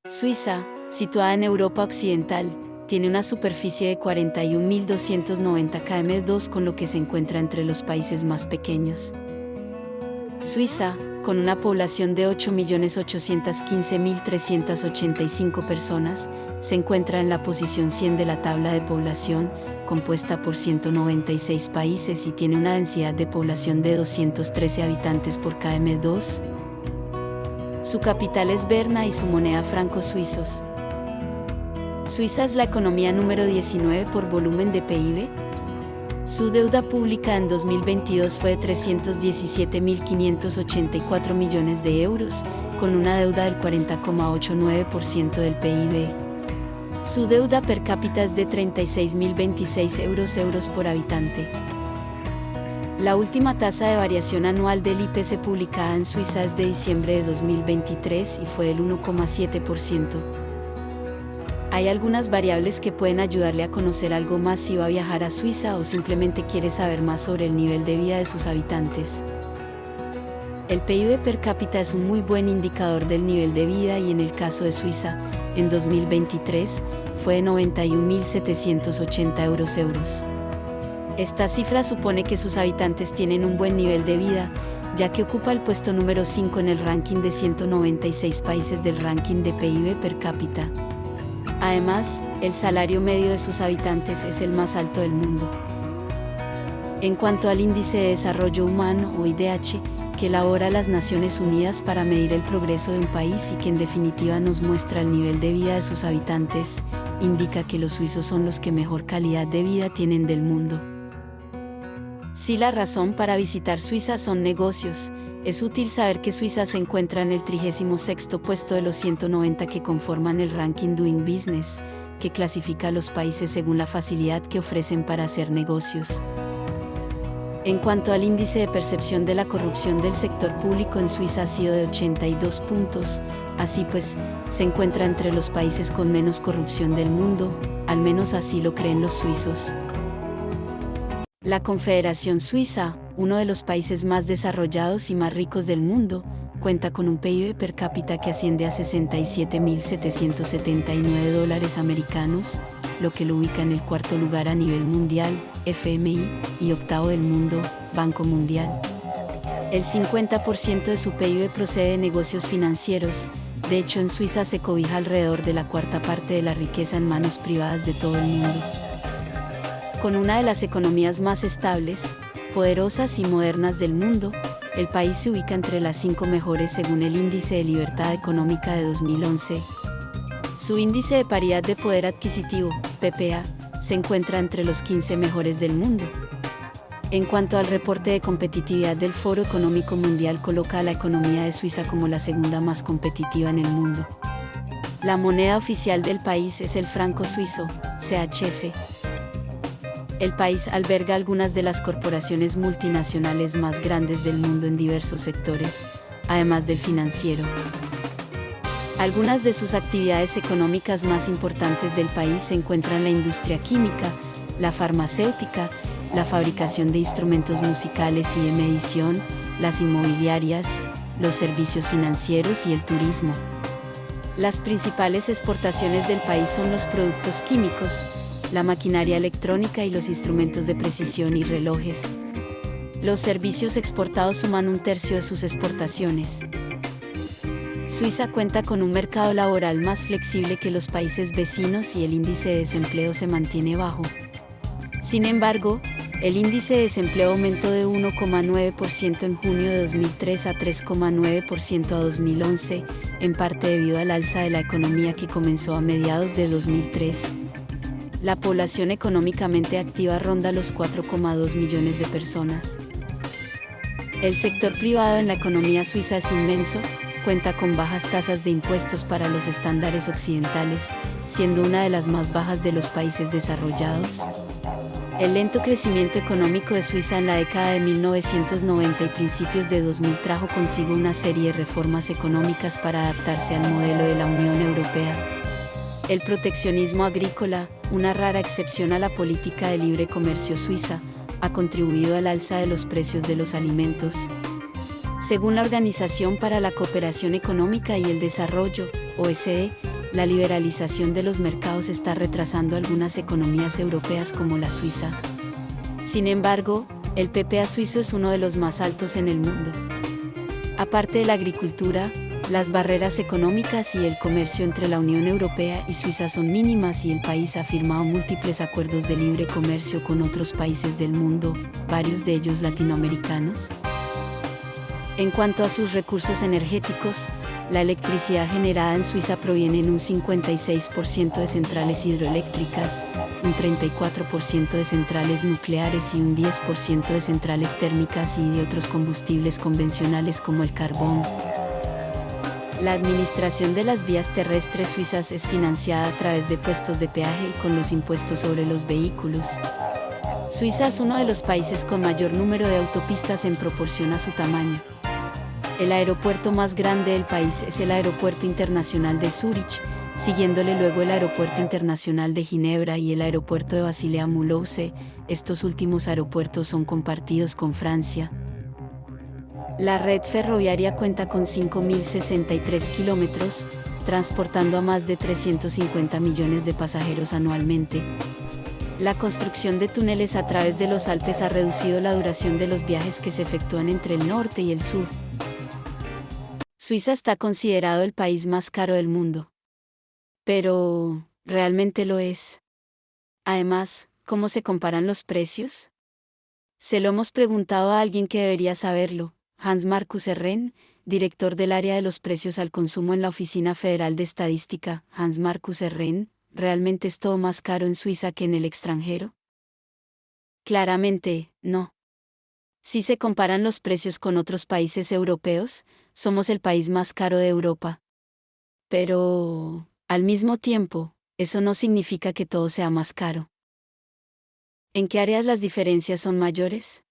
Suiza, situada en Europa Occidental, tiene una superficie de 41.290 km², con lo que se encuentra entre los países más pequeños. Suiza, con una población de 8.815.385 personas, se encuentra en la posición 100 de la tabla de población, compuesta por 196 países y tiene una densidad de población de 213 habitantes por km². Su capital es Berna y su moneda francos suizos. Suiza es la economía número 19 por volumen de PIB. Su deuda pública en 2022 fue de 317.584 millones de euros, con una deuda del 40,89% del PIB. Su deuda per cápita es de 36.026 euros por habitante. La última tasa de variación anual del IPC publicada en Suiza es de diciembre de 2023 y fue del 1,7%. Hay algunas variables que pueden ayudarle a conocer algo más si va a viajar a Suiza o simplemente quiere saber más sobre el nivel de vida de sus habitantes. El PIB per cápita es un muy buen indicador del nivel de vida y en el caso de Suiza, en 2023, fue de 91.780 euros. Esta cifra supone que sus habitantes tienen un buen nivel de vida, ya que ocupa el puesto número 5 en el ranking de 196 países del ranking de PIB per cápita. Además, el salario medio de sus habitantes es el más alto del mundo. En cuanto al Índice de Desarrollo Humano, o IDH, que elabora las Naciones Unidas para medir el progreso de un país y que en definitiva nos muestra el nivel de vida de sus habitantes, indica que los suizos son los que mejor calidad de vida tienen del mundo. Si la razón para visitar Suiza son negocios, es útil saber que Suiza se encuentra en el 36º puesto de los 190 que conforman el ranking Doing Business, que clasifica a los países según la facilidad que ofrecen para hacer negocios. En cuanto al índice de percepción de la corrupción del sector público en Suiza ha sido de 82 puntos, así pues, se encuentra entre los países con menos corrupción del mundo, al menos así lo creen los suizos. La Confederación Suiza, uno de los países más desarrollados y más ricos del mundo, cuenta con un PIB per cápita que asciende a $67.779 americanos, lo que lo ubica en el cuarto lugar a nivel mundial, FMI, y octavo del mundo, Banco Mundial. El 50% de su PIB procede de negocios financieros. De hecho, en Suiza se cobija alrededor de la cuarta parte de la riqueza en manos privadas de todo el mundo. Con una de las economías más estables, poderosas y modernas del mundo, el país se ubica entre las 5 mejores según el Índice de Libertad Económica de 2011. Su índice de paridad de poder adquisitivo, PPA, se encuentra entre los 15 mejores del mundo. En cuanto al reporte de competitividad del Foro Económico Mundial, coloca a la economía de Suiza como la segunda más competitiva en el mundo. La moneda oficial del país es el franco suizo, CHF. El país alberga algunas de las corporaciones multinacionales más grandes del mundo en diversos sectores, además del financiero. Algunas de sus actividades económicas más importantes del país se encuentran en la industria química, la farmacéutica, la fabricación de instrumentos musicales y de medición, las inmobiliarias, los servicios financieros y el turismo. Las principales exportaciones del país son los productos químicos, la maquinaria electrónica y los instrumentos de precisión y relojes. Los servicios exportados suman 1/3 de sus exportaciones. Suiza cuenta con un mercado laboral más flexible que los países vecinos y el índice de desempleo se mantiene bajo. Sin embargo, el índice de desempleo aumentó de 1,9% en junio de 2003 a 3,9% a 2011, en parte debido al alza de la economía que comenzó a mediados de 2003. La población económicamente activa ronda los 4,2 millones de personas. El sector privado en la economía suiza es inmenso, cuenta con bajas tasas de impuestos para los estándares occidentales, siendo una de las más bajas de los países desarrollados. El lento crecimiento económico de Suiza en la década de 1990 y principios de 2000 trajo consigo una serie de reformas económicas para adaptarse al modelo de la Unión Europea. El proteccionismo agrícola, una rara excepción a la política de libre comercio suiza, ha contribuido al alza de los precios de los alimentos. Según la Organización para la Cooperación Económica y el Desarrollo, OECD, la liberalización de los mercados está retrasando algunas economías europeas como la Suiza. Sin embargo, el PPA suizo es uno de los más altos en el mundo. Aparte de la agricultura, las barreras económicas y el comercio entre la Unión Europea y Suiza son mínimas y el país ha firmado múltiples acuerdos de libre comercio con otros países del mundo, varios de ellos latinoamericanos. En cuanto a sus recursos energéticos, la electricidad generada en Suiza proviene en un 56% de centrales hidroeléctricas, un 34% de centrales nucleares y un 10% de centrales térmicas y de otros combustibles convencionales como el carbón. La administración de las vías terrestres suizas es financiada a través de puestos de peaje y con los impuestos sobre los vehículos. Suiza es uno de los países con mayor número de autopistas en proporción a su tamaño. El aeropuerto más grande del país es el Aeropuerto Internacional de Zúrich, siguiéndole luego el Aeropuerto Internacional de Ginebra y el Aeropuerto de Basilea-Mulhouse. Estos últimos aeropuertos son compartidos con Francia. La red ferroviaria cuenta con 5.063 kilómetros, transportando a más de 350 millones de pasajeros anualmente. La construcción de túneles a través de los Alpes ha reducido la duración de los viajes que se efectúan entre el norte y el sur. Suiza está considerado el país más caro del mundo. Pero, ¿realmente lo es? Además, ¿cómo se comparan los precios? Se lo hemos preguntado a alguien que debería saberlo. Hans Markus Herren, director del área de los precios al consumo en la Oficina Federal de Estadística. Hans Markus Herren, ¿realmente es todo más caro en Suiza que en el extranjero? Claramente, no. Si se comparan los precios con otros países europeos, somos el país más caro de Europa. Pero, al mismo tiempo, eso no significa que todo sea más caro. ¿En qué áreas las diferencias son mayores?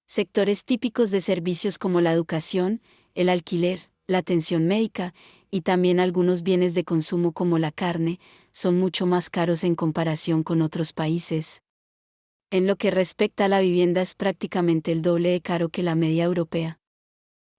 Sectores típicos de servicios como la educación, el alquiler, la atención médica, y también algunos bienes de consumo como la carne, son mucho más caros en comparación con otros países. En lo que respecta a la vivienda es prácticamente el doble de caro que la media europea.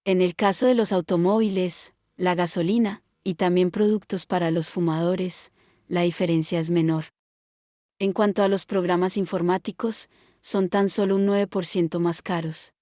En el caso de los automóviles, la gasolina, y también productos para los fumadores, la diferencia es menor. En cuanto a los programas informáticos, son tan solo un 9% más caros.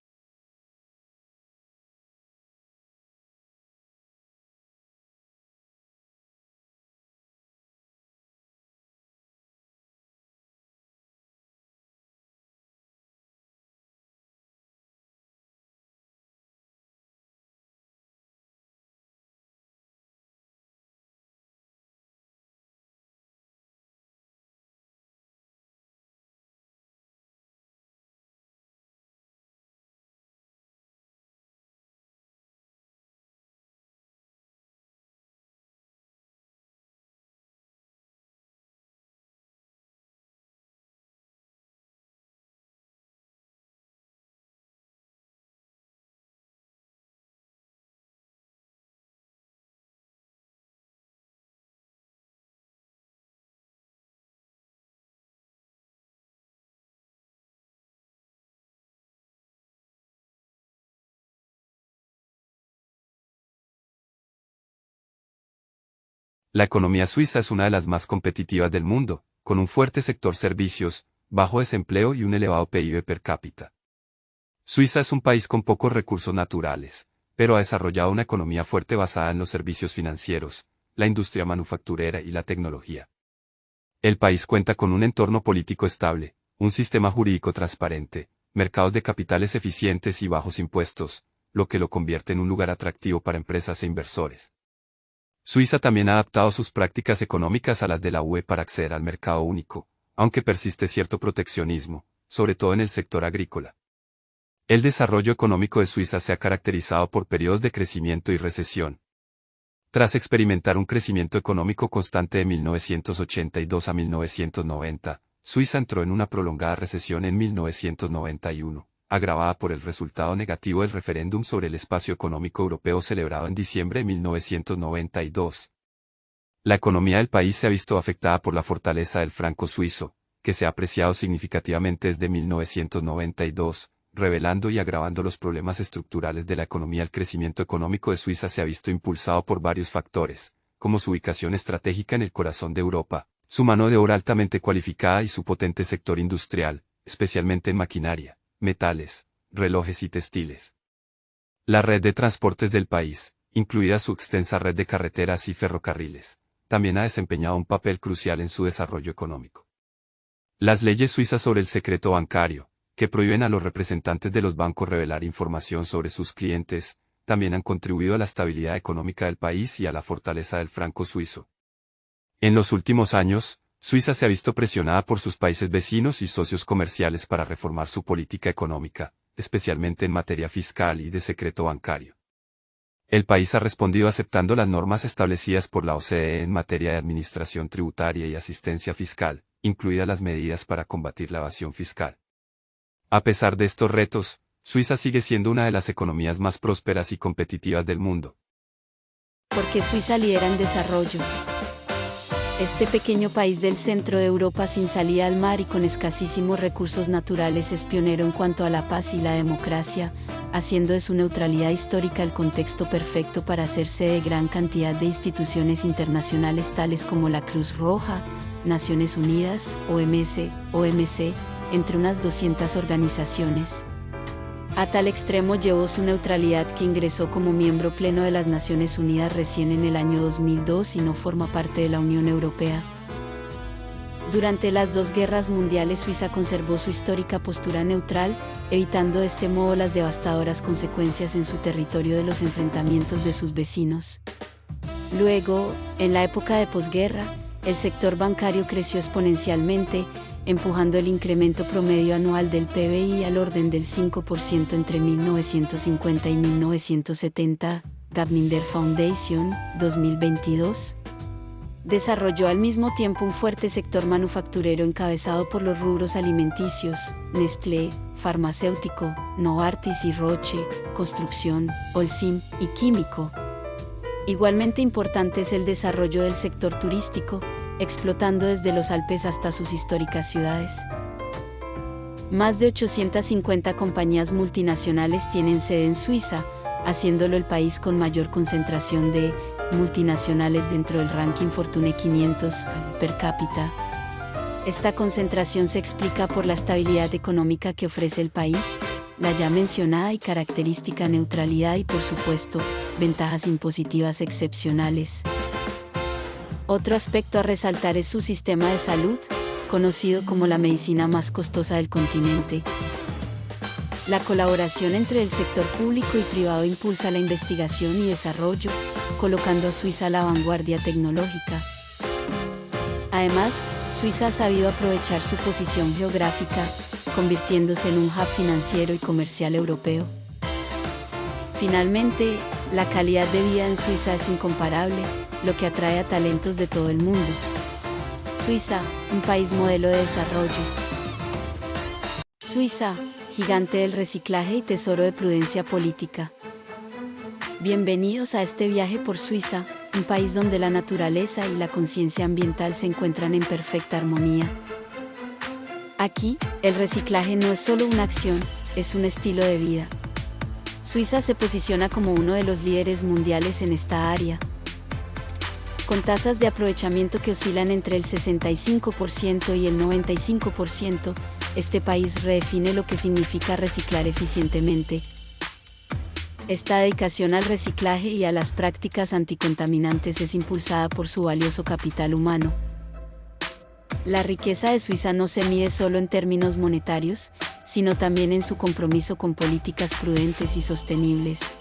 La economía suiza es una de las más competitivas del mundo, con un fuerte sector servicios, bajo desempleo y un elevado PIB per cápita. Suiza es un país con pocos recursos naturales, pero ha desarrollado una economía fuerte basada en los servicios financieros, la industria manufacturera y la tecnología. El país cuenta con un entorno político estable, un sistema jurídico transparente, mercados de capitales eficientes y bajos impuestos, lo que lo convierte en un lugar atractivo para empresas e inversores. Suiza también ha adaptado sus prácticas económicas a las de la UE para acceder al mercado único, aunque persiste cierto proteccionismo, sobre todo en el sector agrícola. El desarrollo económico de Suiza se ha caracterizado por periodos de crecimiento y recesión. Tras experimentar un crecimiento económico constante de 1982 a 1990, Suiza entró en una prolongada recesión en 1991, agravada por el resultado negativo del referéndum sobre el espacio económico europeo celebrado en diciembre de 1992. La economía del país se ha visto afectada por la fortaleza del franco suizo, que se ha apreciado significativamente desde 1992, revelando y agravando los problemas estructurales de la economía. El crecimiento económico de Suiza se ha visto impulsado por varios factores, como su ubicación estratégica en el corazón de Europa, su mano de obra altamente cualificada y su potente sector industrial, especialmente en maquinaria, metales, relojes y textiles. La red de transportes del país, incluida su extensa red de carreteras y ferrocarriles, también ha desempeñado un papel crucial en su desarrollo económico. Las leyes suizas sobre el secreto bancario, que prohíben a los representantes de los bancos revelar información sobre sus clientes, también han contribuido a la estabilidad económica del país y a la fortaleza del franco suizo. En los últimos años, Suiza se ha visto presionada por sus países vecinos y socios comerciales para reformar su política económica, especialmente en materia fiscal y de secreto bancario. El país ha respondido aceptando las normas establecidas por la OCDE en materia de administración tributaria y asistencia fiscal, incluidas las medidas para combatir la evasión fiscal. A pesar de estos retos, Suiza sigue siendo una de las economías más prósperas y competitivas del mundo. Porque Suiza lidera en desarrollo. Este pequeño país del centro de Europa sin salida al mar y con escasísimos recursos naturales es pionero en cuanto a la paz y la democracia, haciendo de su neutralidad histórica el contexto perfecto para hacerse de gran cantidad de instituciones internacionales tales como la Cruz Roja, Naciones Unidas, OMC, entre unas 200 organizaciones. A tal extremo llevó su neutralidad que ingresó como miembro pleno de las Naciones Unidas recién en el año 2002 y no forma parte de la Unión Europea. Durante las dos guerras mundiales Suiza conservó su histórica postura neutral, evitando de este modo las devastadoras consecuencias en su territorio de los enfrentamientos de sus vecinos. Luego, en la época de posguerra, el sector bancario creció exponencialmente, empujando el incremento promedio anual del PBI al orden del 5% entre 1950 y 1970, Gapminder Foundation, 2022. Desarrolló al mismo tiempo un fuerte sector manufacturero encabezado por los rubros alimenticios, Nestlé, farmacéutico, Novartis y Roche, construcción, Holcim y químico. Igualmente importante es el desarrollo del sector turístico, explotando desde los Alpes hasta sus históricas ciudades. Más de 850 compañías multinacionales tienen sede en Suiza, haciéndolo el país con mayor concentración de multinacionales dentro del ranking Fortune 500 per cápita. Esta concentración se explica por la estabilidad económica que ofrece el país, la ya mencionada y característica neutralidad y, por supuesto, ventajas impositivas excepcionales. Otro aspecto a resaltar es su sistema de salud, conocido como la medicina más costosa del continente. La colaboración entre el sector público y privado impulsa la investigación y desarrollo, colocando a Suiza a la vanguardia tecnológica. Además, Suiza ha sabido aprovechar su posición geográfica, convirtiéndose en un hub financiero y comercial europeo. Finalmente, la calidad de vida en Suiza es incomparable, lo que atrae a talentos de todo el mundo. Suiza, un país modelo de desarrollo. Suiza, gigante del reciclaje y tesoro de prudencia política. Bienvenidos a este viaje por Suiza, un país donde la naturaleza y la conciencia ambiental se encuentran en perfecta armonía. Aquí, el reciclaje no es solo una acción, es un estilo de vida. Suiza se posiciona como uno de los líderes mundiales en esta área. Con tasas de aprovechamiento que oscilan entre el 65% y el 95%, este país redefine lo que significa reciclar eficientemente. Esta dedicación al reciclaje y a las prácticas anticontaminantes es impulsada por su valioso capital humano. La riqueza de Suiza no se mide solo en términos monetarios, sino también en su compromiso con políticas prudentes y sostenibles.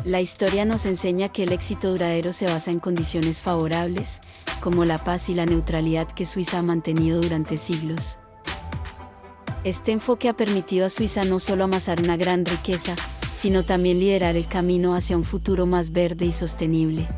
La historia nos enseña que el éxito duradero se basa en condiciones favorables, como la paz y la neutralidad que Suiza ha mantenido durante siglos. Este enfoque ha permitido a Suiza no solo amasar una gran riqueza, sino también liderar el camino hacia un futuro más verde y sostenible.